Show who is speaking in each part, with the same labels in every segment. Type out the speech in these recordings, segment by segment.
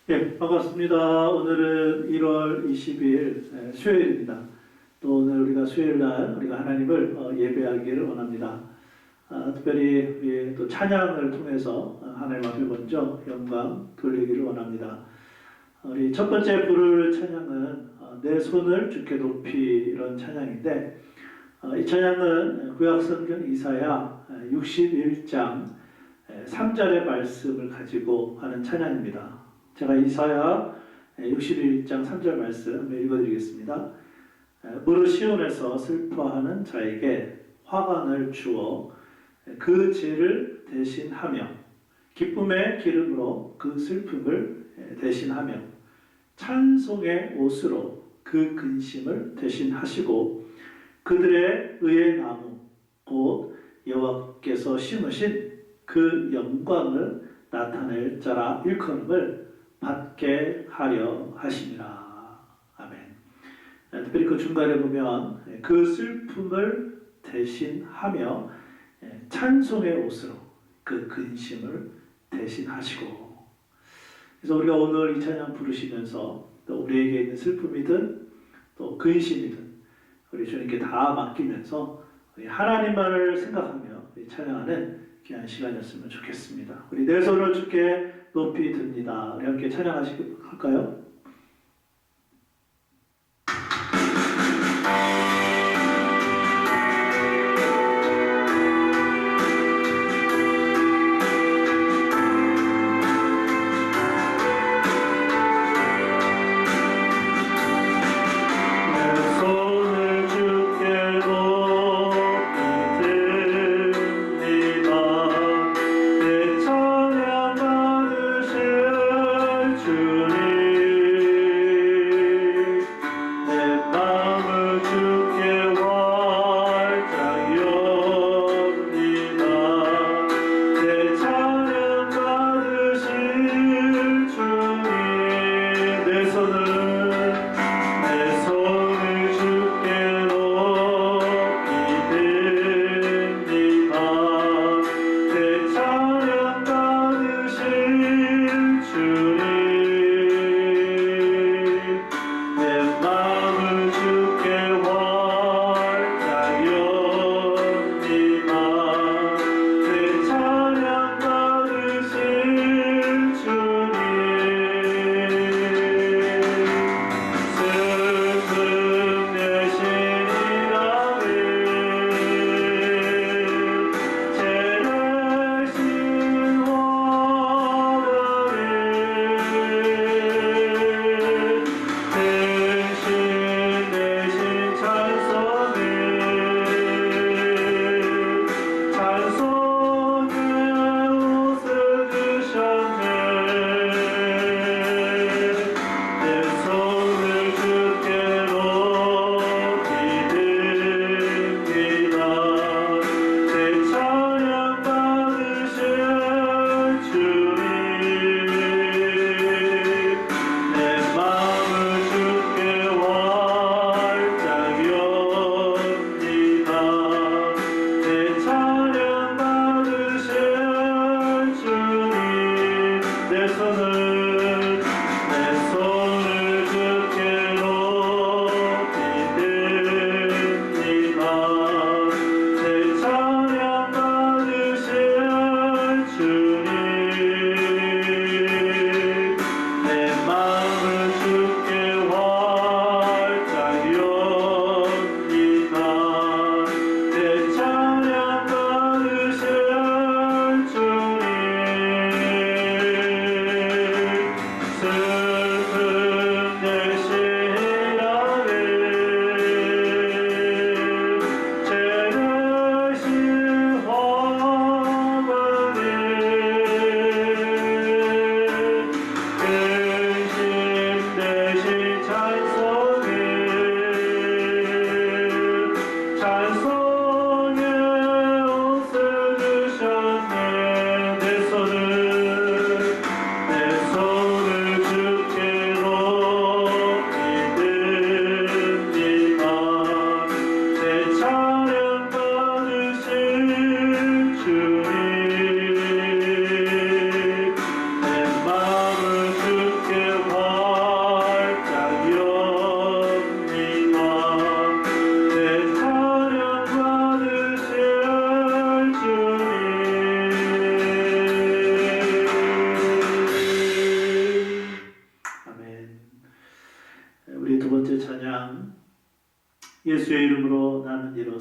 Speaker 1: 예, 반갑습니다. 오늘은 1월 20일 수요일입니다. 또 오늘 우리가 수요일 날 우리가 하나님을 예배하기를 원합니다. 특별히 우리 또 찬양을 통해서 하나님 앞에 먼저 영광 돌리기를 원합니다. 우리 첫 번째 부를 찬양은 내 손을 주께 높이, 이런 찬양인데, 이 찬양은 구약성경 이사야 61장 3절의 말씀을 가지고 하는 찬양입니다. 제가 이사야 61장 3절 말씀 한번 읽어드리겠습니다. 무릇 시온에서 슬퍼하는 자에게 화관을 주어 그 죄를 대신하며 기쁨의 기름으로 그 슬픔을 대신하며 찬송의 옷으로 그 근심을 대신하시고 그들의 의의 나무 곧 여호와께서 심으신 그 영광을 나타낼 자라 일컬음을 받게 하려 하심이라. 아멘. 특별히 그 중간에 보면 그 슬픔을 대신하며 찬송의 옷으로 그 근심을 대신하시고. 그래서 우리가 오늘 이 찬양 부르시면서 또 우리에게 있는 슬픔이든 또 근심이든 우리 주님께 다 맡기면서 우리 하나님만을 생각하며 찬양하는 귀한 시간이었으면 좋겠습니다. 우리 내 손을 주께 높이 듭니다. 우리 함께 찬양할까요?
Speaker 2: 주님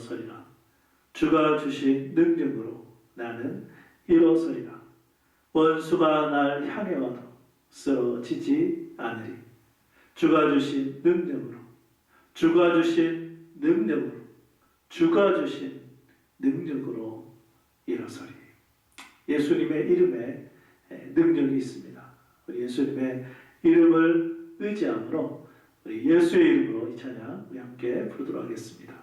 Speaker 1: 일어서리라. 주가 주신 능력으로 나는 일어서리라. 원수가 날 향해 와도 쓰러지지 않으리. 주가 주신 능력으로, 주가 주신 능력으로, 주가 주신 능력으로 일어서리. 예수님의 이름에 능력이 있습니다. 우리 예수님의 이름을 의지함으로 우리 예수의 이름으로 이 찬양 우리 함께 부르도록 하겠습니다.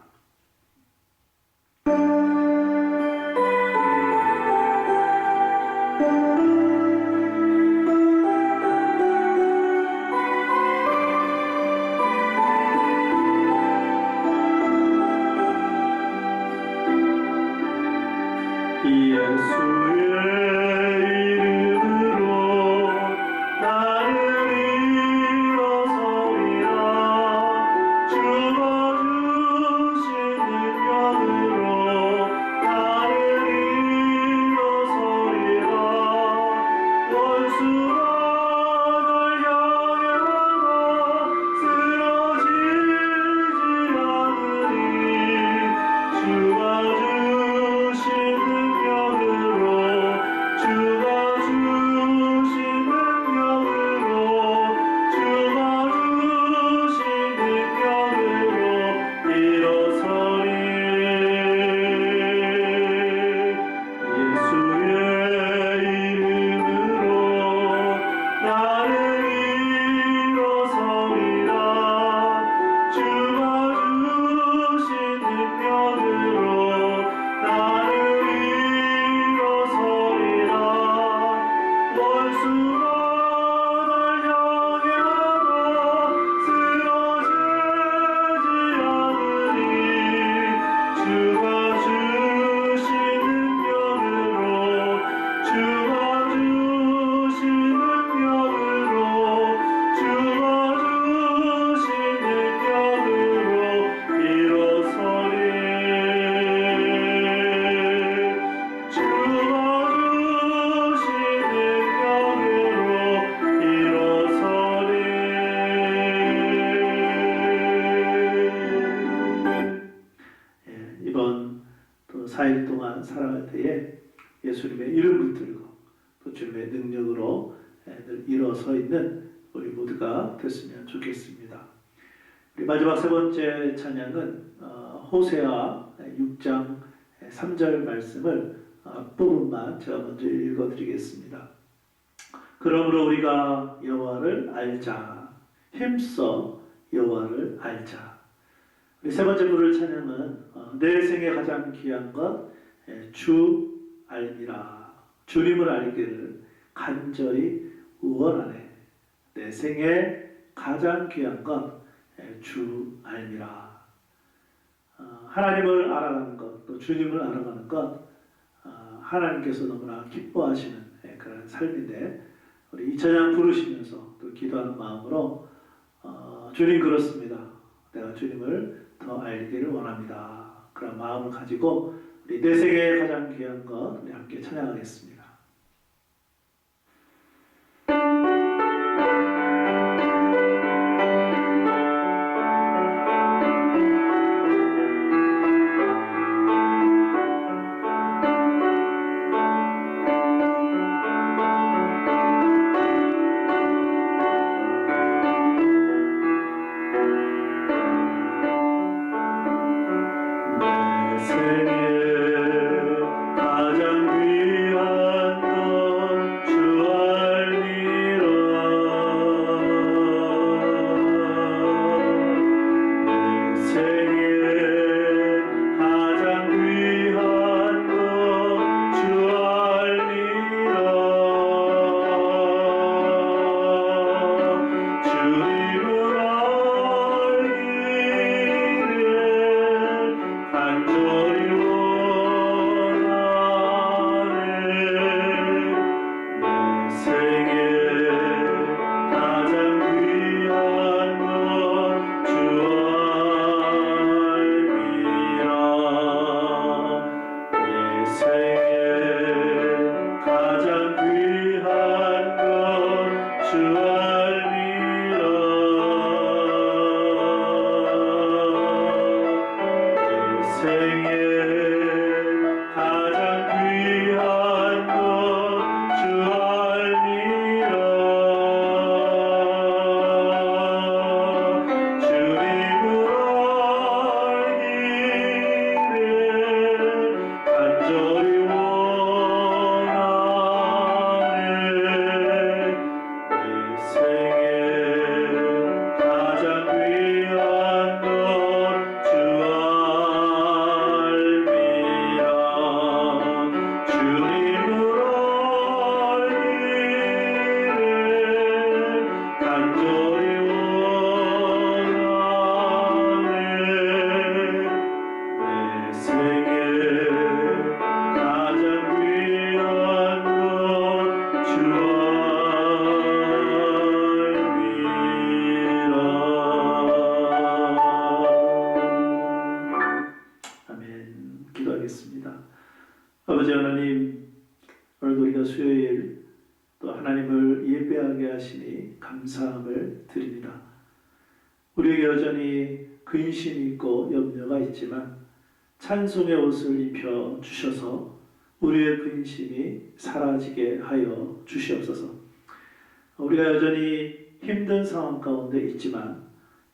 Speaker 1: 이번 또 4일 동안 살아갈 때에 예수님의 이름 붙들고 또 주님의 능력으로 늘 일어서 있는 우리 모두가 됐으면 좋겠습니다. 우리 마지막 세 번째 찬양은 호세아 6장 3절 말씀을 앞부분만 제가 먼저 읽어드리겠습니다. 그러므로 우리가 여호와를 알자, 힘써 여호와를 알자. 우리 세 번째 부를 찬양은 내 생에 가장 귀한 것 주 알미라. 주님을 알기를 간절히 원하네. 내 생에 가장 귀한 것 주 알미라. 하나님을 알아가는 것, 또 주님을 알아가는 것, 하나님께서 너무나 기뻐하시는 그런 삶인데, 우리 이 찬양 부르시면서 또 기도하는 마음으로 주님 그렇습니다. 내가 주님을 더 알기를 원합니다. 그런 마음을 가지고 우리 내 생에 가장 귀한 것 우리 함께 찬양하겠습니다. 간절히 기도하겠습니다. 아버지 하나님, 오늘도 우리가 수요일 또 하나님을 예배하게 하시니 감사함을 드립니다. 우리에게 여전히 근심이 있고 염려가 있지만 찬송의 옷을 입혀 주셔서 우리의 근심이 사라지게 하여 주시옵소서. 우리가 여전히 힘든 상황 가운데 있지만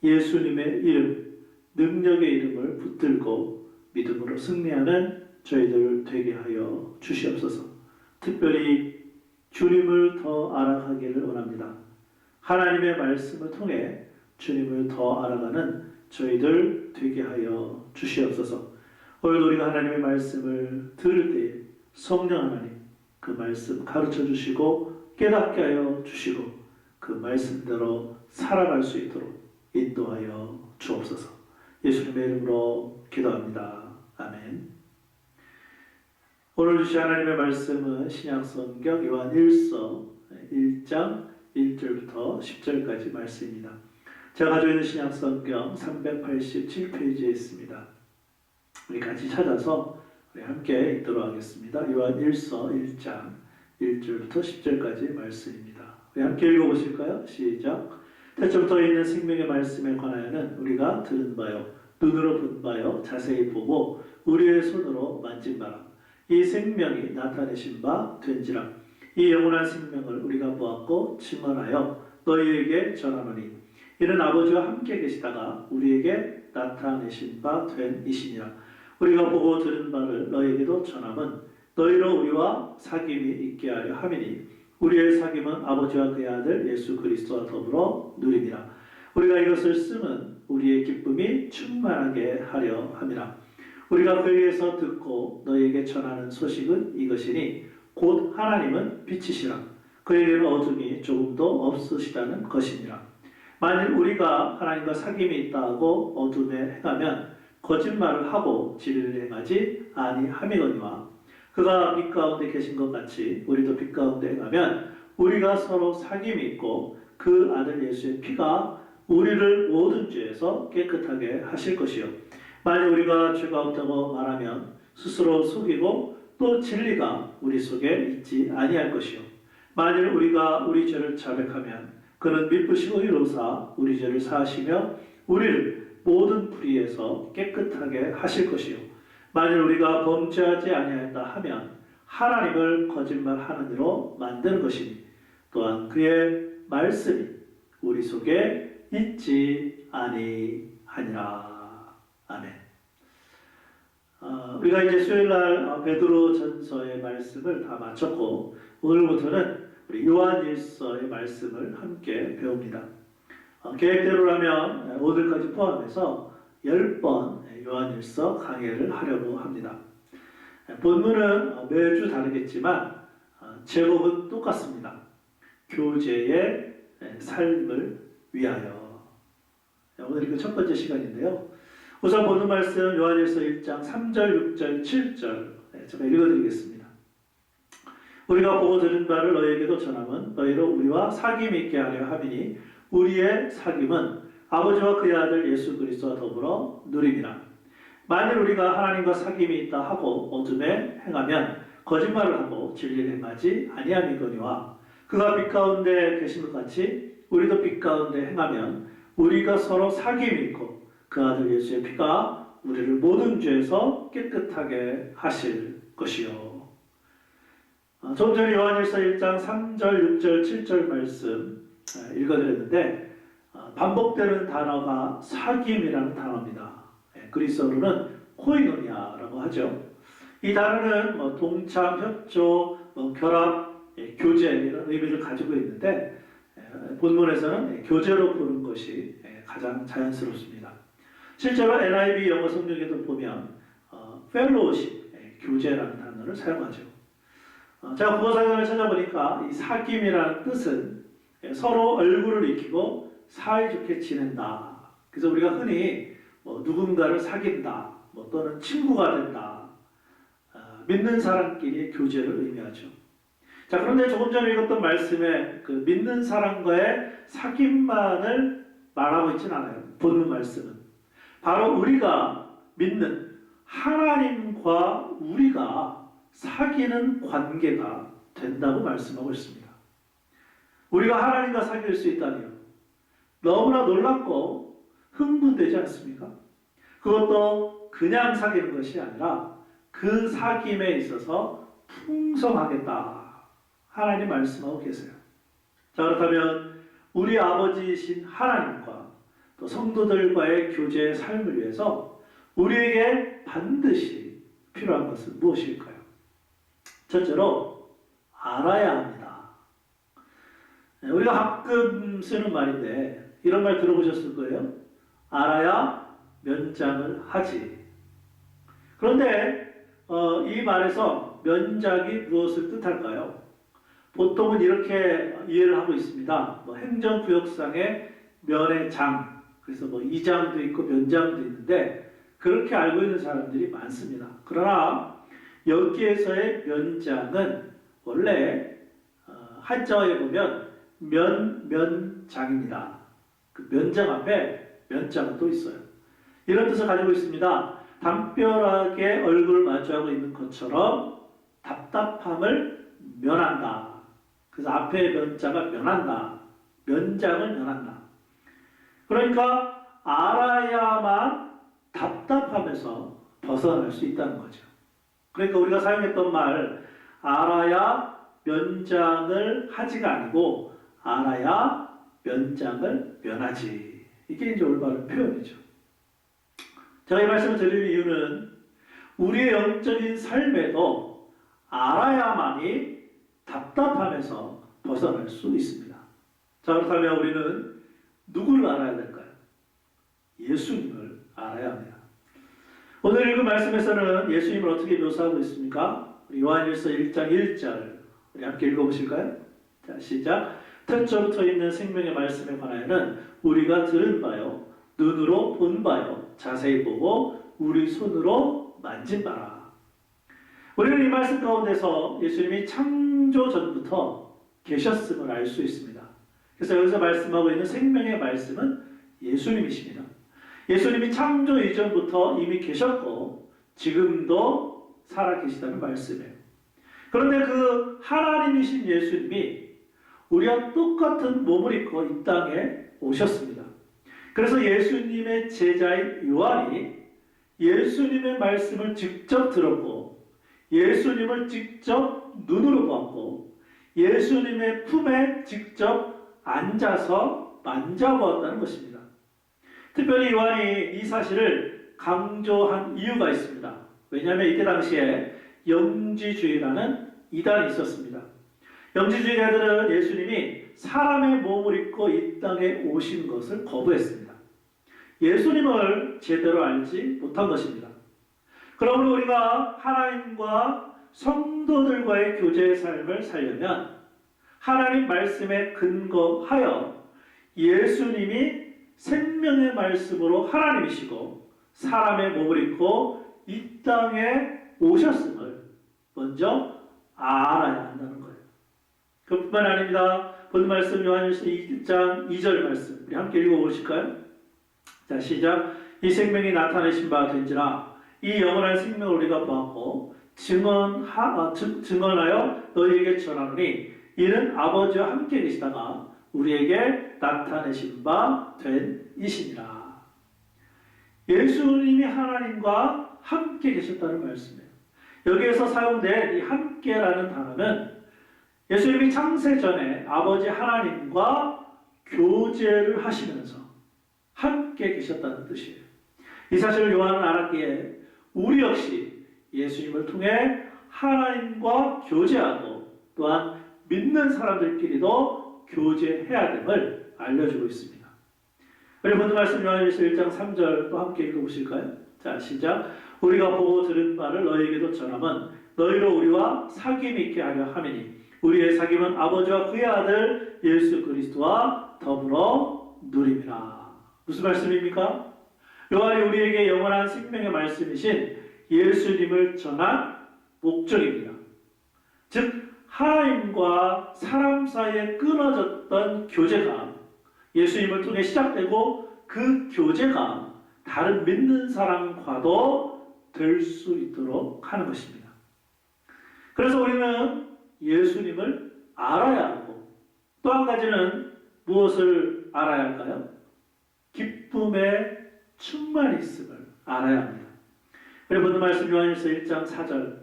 Speaker 1: 예수님의 이름, 능력의 이름을 붙들고 믿음으로 승리하는 저희들 되게 하여 주시옵소서. 특별히 주님을 더 알아가기를 원합니다. 하나님의 말씀을 통해 주님을 더 알아가는 저희들 되게 하여 주시옵소서. 오늘 우리가 하나님의 말씀을 들을 때에 성령 하나님 그 말씀 가르쳐 주시고 깨닫게 하여 주시고 그 말씀대로 살아갈 수 있도록 인도하여 주옵소서. 예수님의 이름으로 기도합니다. 아멘. 오늘 주신 하나님의 말씀은 신약성경 요한일서 1장 1절부터 10절까지 말씀입니다. 제가 가지고 있는 신약성경 387페이지에 있습니다. 우리 같이 찾아서 우리 함께 읽도록 하겠습니다. 요한일서 1장 1절부터 10절까지 말씀입니다. 우리 함께 읽어보실까요? 시작. 태초부터 있는 생명의 말씀에 관하여는 우리가 들은 바요 눈으로 본 바요 자세히 보고 우리의 손으로 만진 바라. 이 생명이 나타내신 바 된지라. 이 영원한 생명을 우리가 보았고 증언하여 너희에게 전하노니 이는 아버지와 함께 계시다가 우리에게 나타내신 바 된 이시니라. 우리가 보고 들은 바를 너희에게도 전함은 너희로 우리와 사귐이 있게 하려 함이니 우리의 사귐은 아버지와 그의 아들 예수 그리스도와 더불어 누림이라. 우리가 이것을 쓰면 우리의 기쁨이 충만하게 하려 함이라. 우리가 그에게서 듣고 너희에게 전하는 소식은 이것이니 곧 하나님은 빛이시라. 그에게는 어둠이 조금도 없으시다는 것이니라. 만일 우리가 하나님과 사귐이 있다 하고 어둠에 행하면 거짓말을 하고 진리를 행하지 아니함이거니와 그가 빛 가운데 계신 것 같이 우리도 빛 가운데 행하면 우리가 서로 사귐이 있고 그 아들 예수의 피가 우리를 모든 죄에서 깨끗하게 하실 것이요. 만일 우리가 죄가 없다고 말하면 스스로 속이고 또 진리가 우리 속에 있지 아니할 것이요. 만일 우리가 우리 죄를 자백하면 그는 믿으시고 의로사 우리 죄를 사하시며 우리를 모든 불의에서 깨끗하게 하실 것이요. 만일 우리가 범죄하지 아니하였다 하면 하나님을 거짓말하는 이로 만드는 것이니 또한 그의 말씀이 우리 속에 있지 아니하니라. 아멘. 우리가 이제 수요일날 베드로 전서의 말씀을 다 마쳤고 오늘부터는 우리 요한일서의 말씀을 함께 배웁니다. 계획대로라면 오늘까지 포함해서 10번 요한일서 강해를 하려고 합니다. 본문은 매주 다르겠지만 제목은 똑같습니다. 교제의 삶을 위하여. 오늘 이거 첫 번째 시간인데요. 우선 본문 말씀 요한일서 1장 3절, 6절, 7절 제가 읽어드리겠습니다. 우리가 보고 들은 바를 너희에게도 전함은 너희로 우리와 사귐이 있게 하려 함이니 우리의 사귐은 아버지와 그의 아들 예수 그리스도와 더불어 누림이라. 만일 우리가 하나님과 사귐이 있다 하고 어둠에 행하면 거짓말을 하고 진리를 행하지 아니함이거니와 그가 빛 가운데 계신 것 같이 우리도 빛 가운데 행하면 우리가 서로 사귐이 있고 그 아들 예수의 피가 우리를 모든 죄에서 깨끗하게 하실 것이요. 좀 전에 요한일서 1장 3절, 6절, 7절 말씀 읽어드렸는데 반복되는 단어가 사귐이라는 단어입니다. 그리스어로는 코이노니아라고 하죠. 이 단어는 동참, 협조, 결합, 교제 이런 의미를 가지고 있는데 본문에서는 교제로 부른 것이 가장 자연스럽습니다. 실제로 NIV 영어 성경에도 보면 fellowship, 교제라는 단어를 사용하죠. 제가 국어사전을 찾아보니까 이 사귐이라는 뜻은 서로 얼굴을 익히고 사이좋게 지낸다. 그래서 우리가 흔히 누군가를 사귄다, 또는 친구가 된다, 믿는 사람끼리의 교제를 의미하죠. 자, 그런데 조금 전에 읽었던 말씀에 그 믿는 사람과의 사귐만을 말하고 있지는 않아요. 본문 말씀은 바로 우리가 믿는 하나님과 하나님과 우리가 사귀는 관계가 된다고 말씀하고 있습니다. 우리가 하나님과 사귈 수 있다니 너무나 놀랍고 흥분되지 않습니까? 그것도 그냥 사귀는 것이 아니라 그 사귐에 있어서 풍성하겠다. 하나님 말씀하고 계세요. 자, 그렇다면 우리 아버지이신 하나님과 또 성도들과의 교제의 삶을 위해서 우리에게 반드시 필요한 것은 무엇일까요? 첫째로 알아야 합니다. 우리가 가끔 쓰는 말인데 이런 말 들어보셨을 거예요. 알아야 면장을 하지. 그런데 이 말에서 면장이 무엇을 뜻할까요? 보통은 이렇게 이해를 하고 있습니다. 행정구역상의 면의 장, 그래서 이장도 있고 면장도 있는데 그렇게 알고 있는 사람들이 많습니다. 그러나 여기에서의 면장은 원래 한자어에 보면 면장입니다. 그 면장 앞에 면장은 또 있어요. 이런 뜻을 가지고 있습니다. 담벼락에 얼굴을 마주하고 있는 것처럼 답답함을 면한다. 그래서 앞에 면자가 면한다. 면장을 면한다. 그러니까 알아야만 답답함에서 벗어날 수 있다는 거죠. 그러니까 우리가 사용했던 말 알아야 면장을 하지가 아니고 알아야 면장을 면하지. 이게 이제 올바른 표현이죠. 제가 이 말씀을 드리는 이유는 우리의 영적인 삶에도 알아야만이 답답함에서 벗어날 수 있습니다. 자, 그렇다면 우리는 누구를 알아야 될까요? 예수님을 알아야 합니다. 오늘 읽은 말씀에서는 예수님을 어떻게 묘사하고 있습니까? 요한일서 1장 1절 우리 함께 읽어보실까요? 자, 시작. 태초부터 있는 생명의 말씀에 관하여는 우리가 들은 바요 눈으로 본 바요 자세히 보고 우리 손으로 만진 바라. 우리는 이 말씀 가운데서 예수님이 창조 전부터 계셨음을 알 수 있습니다. 그래서 여기서 말씀하고 있는 생명의 말씀은 예수님이십니다. 예수님이 창조 이전부터 이미 계셨고 지금도 살아계시다는 말씀이에요. 그런데 그 하나님이신 예수님이 우리와 똑같은 몸을 입고 이 땅에 오셨습니다. 그래서 예수님의 제자인 요한이 예수님의 말씀을 직접 들었고 예수님을 직접 눈으로 보았고 예수님의 품에 직접 앉아서 만져보았다는 것입니다. 특별히 요한이 이 사실을 강조한 이유가 있습니다. 왜냐하면 이때 당시에 영지주의라는 이단이 있었습니다. 영지주의자들은 예수님이 사람의 몸을 입고 이 땅에 오신 것을 거부했습니다. 예수님을 제대로 알지 못한 것입니다. 그러므로 우리가 하나님과 성도들과의 교제의 삶을 살려면 하나님 말씀에 근거하여 예수님이 생명의 말씀으로 하나님이시고 사람의 몸을 입고 이 땅에 오셨음을 먼저 알아야 한다는 거예요. 그뿐만 아닙니다. 본 말씀 요한일서 2장 2절 말씀 우리 함께 읽어보실까요? 자, 시작. 이 생명이 나타내신 바 된지라 이 영원한 생명을 우리가 보았고 증언하여 너희에게 전하노니 이는 아버지와 함께 계시다가 우리에게 나타내신 바 된 이시니라. 예수님이 하나님과 함께 계셨다는 말씀이에요. 여기에서 사용된 이 함께라는 단어는 예수님이 창세 전에 아버지 하나님과 교제를 하시면서 함께 계셨다는 뜻이에요. 이 사실을 요한은 알았기에 우리 역시 예수님을 통해 하나님과 교제하고 또한 믿는 사람들끼리도 교제해야 됨을 알려주고 있습니다. 우리 본문 말씀 요한일서 1장 3절 또 함께 읽어보실까요? 자, 시작. 우리가 보고 들은 바를 너희에게도 전함은 너희로 우리와 사귐이 있게 하려 함이니 우리의 사귐은 아버지와 그의 아들 예수 그리스도와 더불어 누림이라. 무슨 말씀입니까? 요한이 우리에게 영원한 생명의 말씀이신 예수님을 전한 목적입니다. 즉 하나님과 사람 사이에 끊어졌던 교제가 예수님을 통해 시작되고 그 교제가 다른 믿는 사람과도 될 수 있도록 하는 것입니다. 그래서 우리는 예수님을 알아야 하고 또 한 가지는 무엇을 알아야 할까요? 기쁨의 충만이 있음을 알아야 합니다. 우리 본문 말씀 요한일서 1장 4절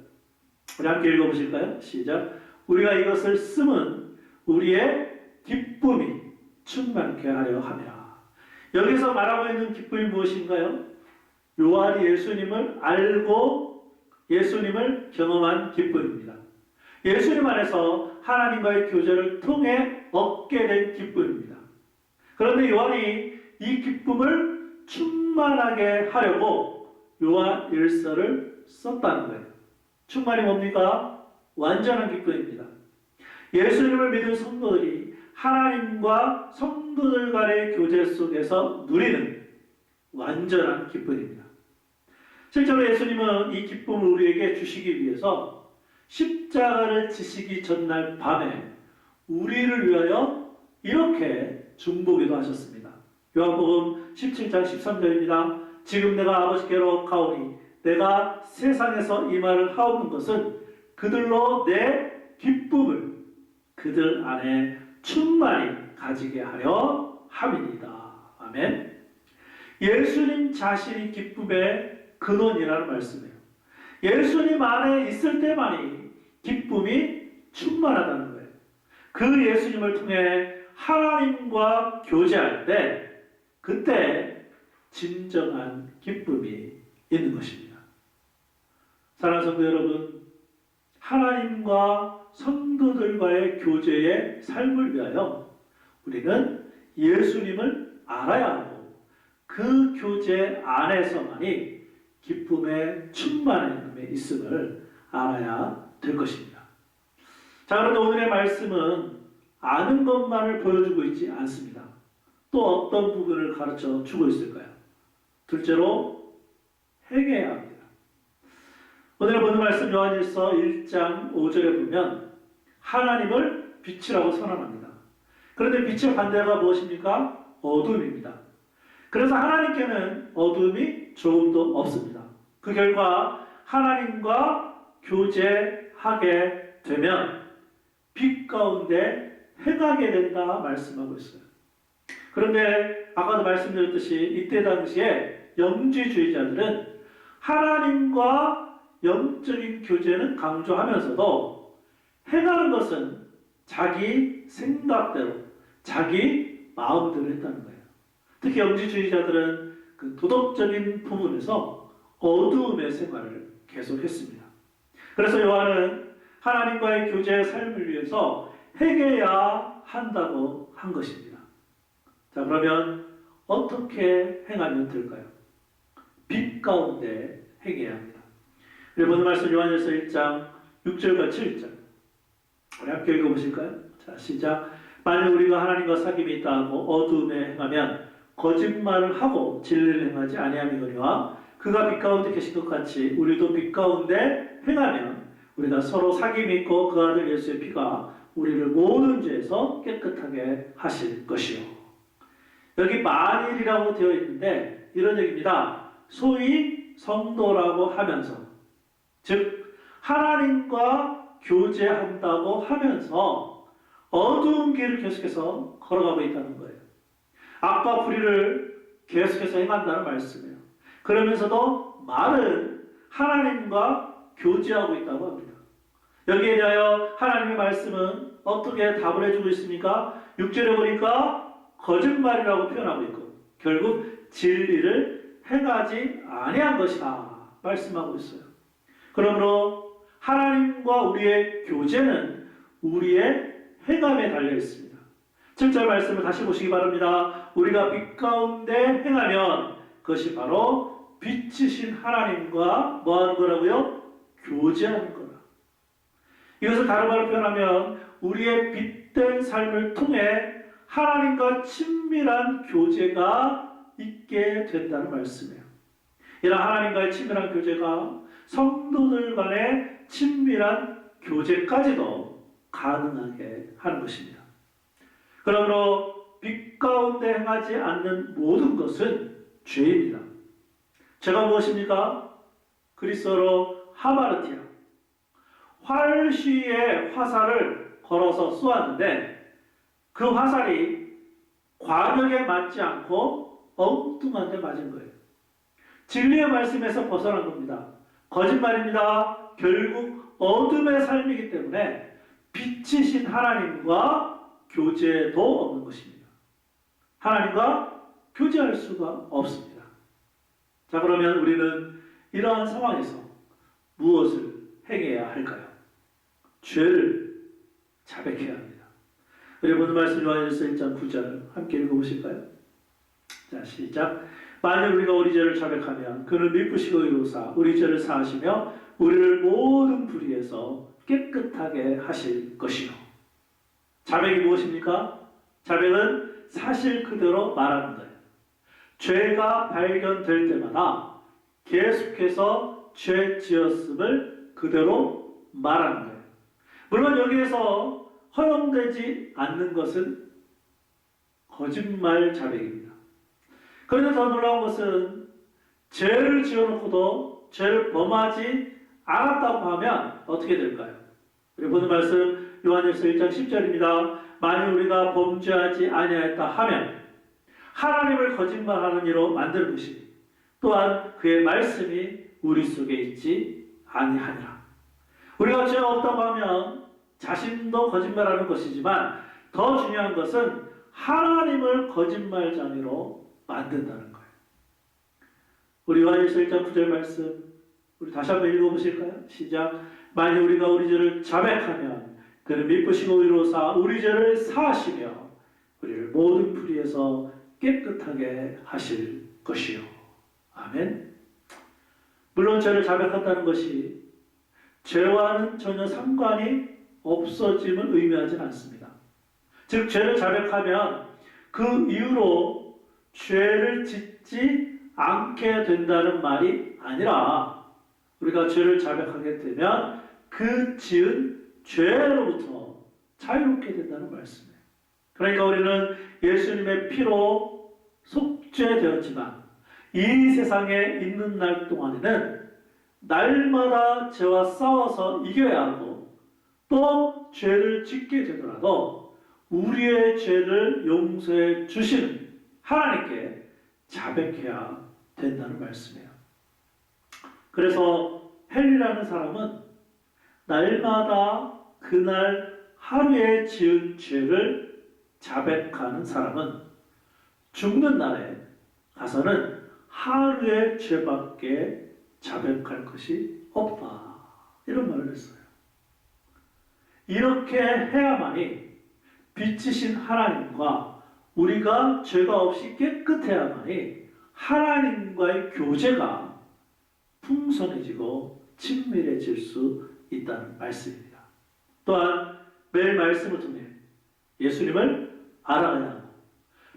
Speaker 1: 우리 함께 읽어보실까요? 시작. 우리가 이것을 쓰면 우리의 기쁨이 충만케 하려 함이라. 여기서 말하고 있는 기쁨이 무엇인가요? 요한이 예수님을 알고 예수님을 경험한 기쁨입니다. 예수님 안에서 하나님과의 교제를 통해 얻게 된 기쁨입니다. 그런데 요한이 이 기쁨을 충만하게 하려고 요한 일서를 썼다는 거예요. 충만이 뭡니까? 완전한 기쁨입니다. 예수님을 믿은 성도들이 하나님과 성도들 간의 교제 속에서 누리는 완전한 기쁨입니다. 실제로 예수님은 이 기쁨을 우리에게 주시기 위해서 십자가를 지시기 전날 밤에 우리를 위하여 이렇게 중보기도 하셨습니다. 요한복음 17장 13절입니다. 지금 내가 아버지께로 가오니 내가 세상에서 이 말을 하옵는 것은 그들로 내 기쁨을 그들 안에 충만히 가지게 하려 함이니이다. 아멘. 예수님 자신이 기쁨의 근원이라는 말씀이에요. 예수님 안에 있을 때만이 기쁨이 충만하다는 거예요. 그 예수님을 통해 하나님과 교제할 때 그때 진정한 기쁨이 있는 것입니다. 사랑하는 성도 여러분, 하나님과 성도들과의 교제의 삶을 위하여 우리는 예수님을 알아야 하고 그 교제 안에서만이 기쁨의 충만함에 있음을 알아야 될 것입니다. 자, 그런데 오늘의 말씀은 아는 것만을 보여주고 있지 않습니다. 또 어떤 부분을 가르쳐 주고 있을까요? 둘째로 회개해야 합니다. 오늘 보는 말씀 요한일서 1장 5절에 보면 하나님을 빛이라고 선언합니다. 그런데 빛의 반대가 무엇입니까? 어둠입니다. 그래서 하나님께는 어둠이 조금도 없습니다. 그 결과 하나님과 교제하게 되면 빛 가운데 행하게 된다 말씀하고 있어요. 그런데 아까도 말씀드렸듯이 이때 당시에 영지주의자들은 하나님과 영적인 교제는 강조하면서도 행하는 것은 자기 생각대로 자기 마음대로 했다는 거예요. 특히 영지주의자들은 그 도덕적인 부분에서 어두움의 생활을 계속했습니다. 그래서 요한은 하나님과의 교제의 삶을 위해서 회개해야 한다고 한 것입니다. 자, 그러면 어떻게 행하면 될까요? 빛 가운데 회개해야 합니다. 우리 보는 말씀 요한일서 1장 6절과 7절 우리 함께 읽어보실까요? 자, 시작. 만일 우리가 하나님과 사귐이 있다 하고 어두움에 행하면 거짓말을 하고 진리를 행하지 아니함이거니와 그가 빛 가운데 계신 것 같이 우리도 빛 가운데 행하면 우리가 서로 사귐이 있고 그 아들 예수의 피가 우리를 모든 죄에서 깨끗하게 하실 것이요. 여기 만일이라고 되어 있는데 이런 얘기입니다. 소위 성도라고 하면서, 즉 하나님과 교제한다고 하면서 어두운 길을 계속해서 걸어가고 있다는 거예요. 악과 불의를 계속해서 행한다는 말씀이에요. 그러면서도 말은 하나님과 교제하고 있다고 합니다. 여기에 대하여 하나님의 말씀은 어떻게 답을 해주고 있습니까? 6절에 보니까 거짓말이라고 표현하고 있고 결국 진리를 행하지 아니한 것이다 말씀하고 있어요. 그러므로 하나님과 우리의 교제는 우리의 행함에 달려 있습니다. 7절 말씀을 다시 보시기 바랍니다. 우리가 빛 가운데 행하면 그것이 바로 빛이신 하나님과 뭐하는 거라고요? 교제하는 거라. 이것을 다른 말로 표현하면 우리의 빛된 삶을 통해 하나님과 친밀한 교제가 있게 된다는 말씀이에요. 이런 하나님과의 친밀한 교제가 성도들 간의 친밀한 교제까지도 가능하게 하는 것입니다. 그러므로 빛 가운데 행하지 않는 모든 것은 죄입니다. 죄가 무엇입니까? 그리스어로 하마르티아, 활시에 화살을 걸어서 쏘았는데 그 화살이 광역에 맞지 않고 엉뚱한 데 맞은 거예요. 진리의 말씀에서 벗어난 겁니다. 거짓말입니다. 결국 어둠의 삶이기 때문에 빛이신 하나님과 교제도 없는 것입니다. 하나님과 교제할 수가 없습니다. 자, 그러면 우리는 이러한 상황에서 무엇을 행해야 할까요? 죄를 자백해야 합니다. 우리 보는 말씀 요한일서 1장 9절 함께 읽어보실까요? 자, 시작. 만일 우리가 우리 죄를 자백하면 그는 미쁘시고 의로우사 우리 죄를 사하시며 우리를 모든 불의에서 깨끗하게 하실 것이요. 자백이 무엇입니까? 자백은 사실 그대로 말하는 거예요. 죄가 발견될 때마다 계속해서 죄 지었음을 그대로 말하는 거예요. 물론 여기에서 허용되지 않는 것은 거짓말 자백입니다. 그런데 더 놀라운 것은 죄를 지어놓고도 죄를 범하지 않았다고 하면 어떻게 될까요? 우리 보는 말씀 요한일서 1장 10절입니다. 만일 우리가 범죄하지 아니하였다 하면 하나님을 거짓말하는 이로 만들 것이니 또한 그의 말씀이 우리 속에 있지 아니하니라. 우리가 죄가 없다고 하면 자신도 거짓말하는 것이지만 더 중요한 것은 하나님을 거짓말장애로 만든다는 거예요. 우리 요한일서 1장 9절 말씀 우리 다시 한번 읽어보실까요? 시작. 만일 우리가 우리 죄를 자백하면 그는 미쁘시고 의로우사 우리 죄를 사하시며 우리를 모든 불의에서 깨끗하게 하실 것이요. 아멘. 물론 죄를 자백한다는 것이 죄와는 전혀 상관이 없어짐을 의미하진 않습니다. 즉 죄를 자백하면 그 이후로 죄를 짓지 않게 된다는 말이 아니라 우리가 죄를 자백하게 되면 그 지은 죄로부터 자유롭게 된다는 말씀이에요. 그러니까 우리는 예수님의 피로 속죄되었지만 이 세상에 있는 날 동안에는 날마다 죄와 싸워서 이겨야 하고 또 죄를 짓게 되더라도 우리의 죄를 용서해 주시는 하나님께 자백해야 된다는 말씀이에요. 그래서 헨리라는 사람은 날마다 그날 하루에 지은 죄를 자백하는 사람은 죽는 날에 가서는 하루의 죄밖에 자백할 것이 없다. 이런 말을 했어요. 이렇게 해야만이 빛이신 하나님과 우리가 죄가 없이 깨끗해야만이 하나님과의 교제가 풍성해지고 친밀해질 수 있다는 말씀입니다. 또한 매일 말씀을 통해 예수님을 알아가야 하고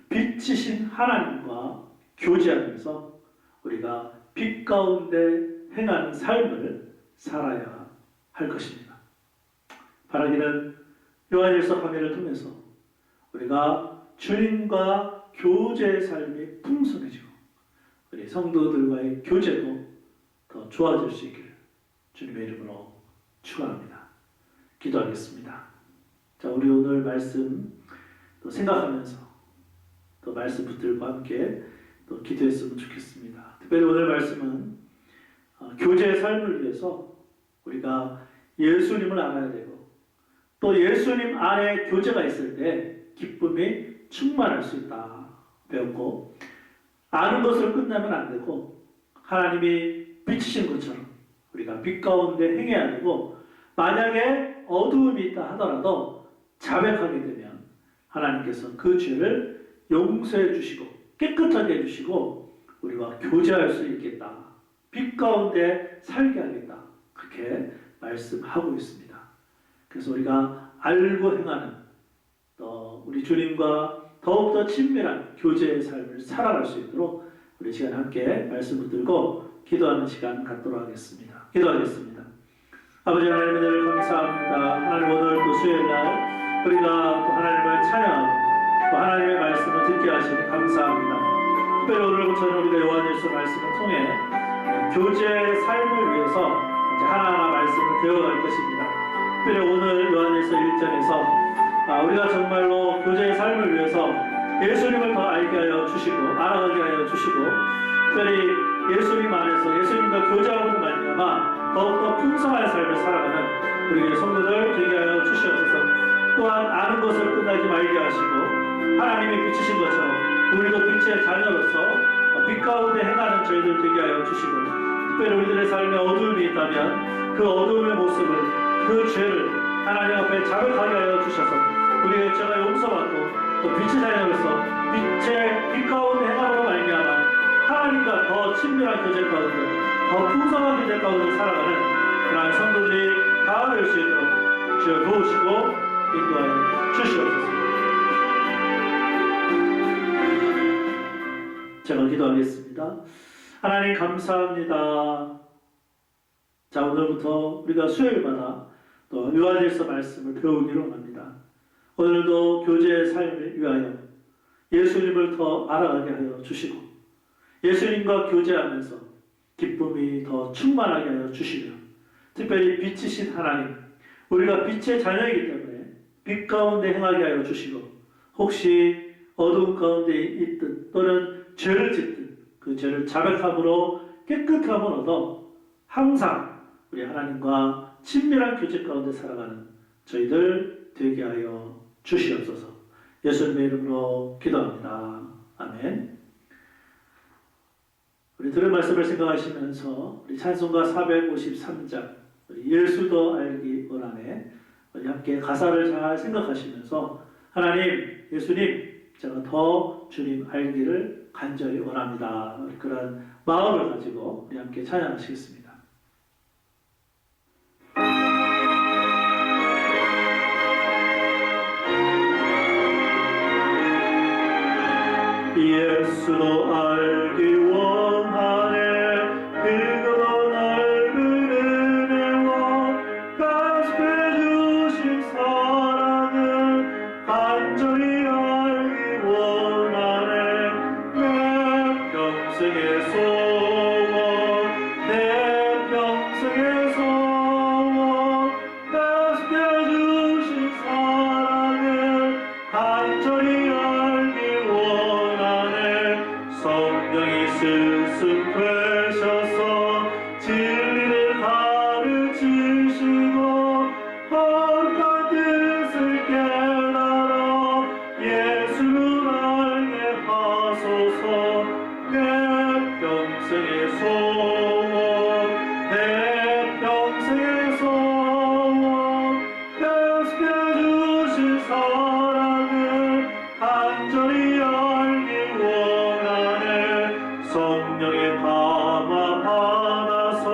Speaker 1: 빛이신 하나님과 교제하면서 우리가 빛 가운데 행하는 삶을 살아야 할 것입니다. 바라기는 요한일서 강해를 통해서 우리가 주님과 교제의 삶이 풍성해지고 우리 성도들과의 교제도 더 좋아질 수 있기를 주님의 이름으로 축원합니다. 기도하겠습니다. 자, 우리 오늘 말씀 또 생각하면서 또 말씀 붙들과 함께 또 기도했으면 좋겠습니다. 특별히 오늘 말씀은 교제의 삶을 위해서 우리가 예수님을 알아야 되고 또 예수님 안에 교제가 있을 때 기쁨이 충만할 수 있다 배웠고, 아는 것으로 끝나면 안 되고 하나님이 비치신 것처럼 우리가 빛 가운데 행해야 되고, 만약에 어두움이 있다 하더라도 자백하게 되면 하나님께서 그 죄를 용서해 주시고 깨끗하게 해주시고 우리와 교제할 수 있겠다, 빛 가운데 살게 하겠다, 그렇게 말씀하고 있습니다. 그래서 우리가 알고 행하는 또 우리 주님과 더욱더 친밀한 교제의 삶을 살아갈 수 있도록 우리 시간 함께 말씀 붙들고 기도하는 시간 갖도록 하겠습니다. 기도하겠습니다. 아버지 하나님, 은혜를 감사합니다. 하나님, 오늘 또 수요일날 우리가 또 하나님을 찬양하고 또 하나님의 말씀을 듣게 하시니 감사합니다. 특별히 오늘부터는 우리가 요한일서 말씀을 통해 교제의 삶을 위해서 이제 하나하나 말씀을 배워갈 것입니다. 특별히 오늘 요한일서 1장에서 우리가 정말로 교제의 삶을 위해서 예수님을 더 알게 하여 주시고 알아가게 하여 주시고 특별히 예수님 안에서 예수님과 교제함으로 말미암아 더욱더 풍성한 삶을 살아가는 우리 성도들 되게 하여 주시옵소서. 또한 아는 것을 끝나지 말게 하시고 하나님이 비추신 것처럼 우리도 빛의 자녀로서 빛 가운데 행하는 저희들 되게 하여 주시고 특별히 우리들의 삶에 어두움이 있다면 그 어두움의 모습을 그 죄를 하나님 앞에 자백하게 하여 주셔서 우리의 죄가 용서받고 또 빛의 자녀로서 빛 가운데 행함으로 말미암아 하나님과 더 친밀한 교제 가운데 더 풍성한 교제 가운데 살아가는 그러한 성도들이 다 될 수 있도록 주여 도우시고 인도하여 주시옵소서. 제가 기도하겠습니다. 하나님 감사합니다. 자, 오늘부터 우리가 수요일마다 또 요한일서 말씀을 배우기로 합니다. 오늘도 교제의 삶을 위하여 예수님을 더 알아가게 하여 주시고 예수님과 교제하면서 기쁨이 더 충만하게 하여 주시며 특별히 빛이신 하나님, 우리가 빛의 자녀이기 때문에 빛 가운데 행하게 하여 주시고 혹시 어두운 가운데 있든 또는 죄를 짓든 그 죄를 자백함으로 깨끗함을 얻어 항상 우리 하나님과 친밀한 교제 가운데 살아가는 저희들 되게 하여 주시옵소서. 예수님의 이름으로 기도합니다. 아멘. 우리 들은 말씀을 생각하시면서 우리 찬송가 453장 우리 예수도 알기 원하네 우리 함께 가사를 잘 생각하시면서 하나님, 예수님 제가 더 주님 알기를 간절히 원합니다. 그런 마음을 가지고 우리 함께 찬양하시겠습니다. 예수도 알기 원하네 그가 넓은 은혜와 가득해 주신 사랑을 간절히 알기 원하네 내 평생의 소원 내 평생의 소원 가득해 주신 사랑을 간절히 알기 원하네 성령이 스승되셔서 진리를 가르치시고 거룩한 뜻을 깨달아 예수를 알게 하소서 내 평생의 소원 내 평생의 소원 약속해 주신 사랑을 간절히 알기 원하네 성령의 감화 받아서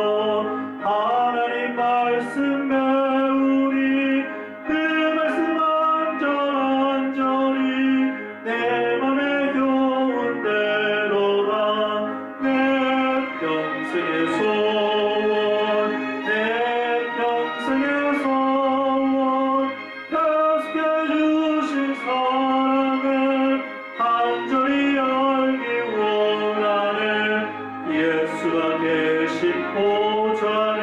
Speaker 1: 하나님 말씀 배우리 그 말씀 안전히 내 맘에 겨운 대로라 내 평생의 소원 내 평생의 소원 약속해 주신 사랑을 간절히 알기 원하네 예수가 계신 보좌는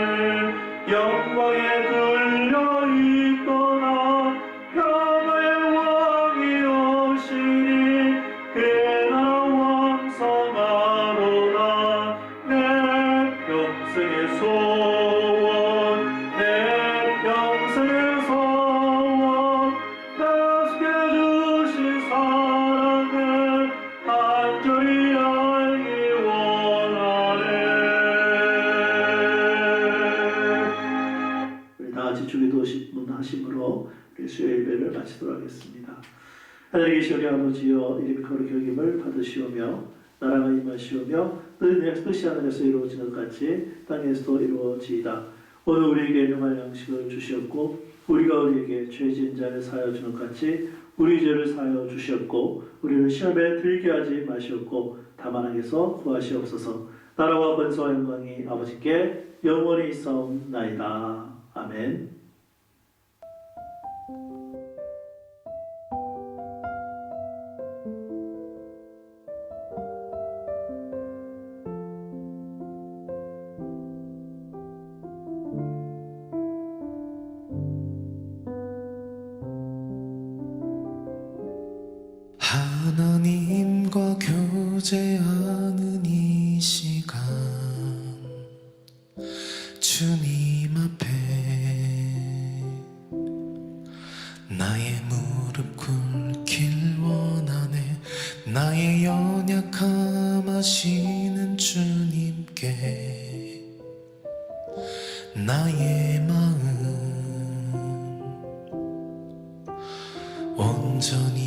Speaker 1: 영광에 들려 있거나 평화의 왕이 오시니 그 나라 왕성하로다 내 평생의 소원 내 평생의 소원 약속해 주신 사랑을 간절히 알기 원하네. 우리 다같이 주기도 문하심으로 우리 수요 예배를 마치도록 하겠습니다. 하늘에 계신 우리 아버지여 이름이 거룩히 여김을 받으시오며 나라가 임하시오며 뜻이 하늘에서 이루어지는 것 같이 땅에서도 이루어지이다. 오늘 우리에게 일용할 양식을 주시었고 우리가 우리에게 죄 지은 자를 사하여 주는 것 같이 우리 죄를 사하여 주시었고 우리를 시험에 들게 하지 마시옵고 다만 악에서 구하시옵소서. 나라와 권세와 영광이 아버지께 영원히 있사옵나이다. 아멘.
Speaker 2: 교제하는 이 시간 주님 앞에 나의 무릎 꿇길 원하네. 나의 연약함 아시는 주님께 나의 마음 온전히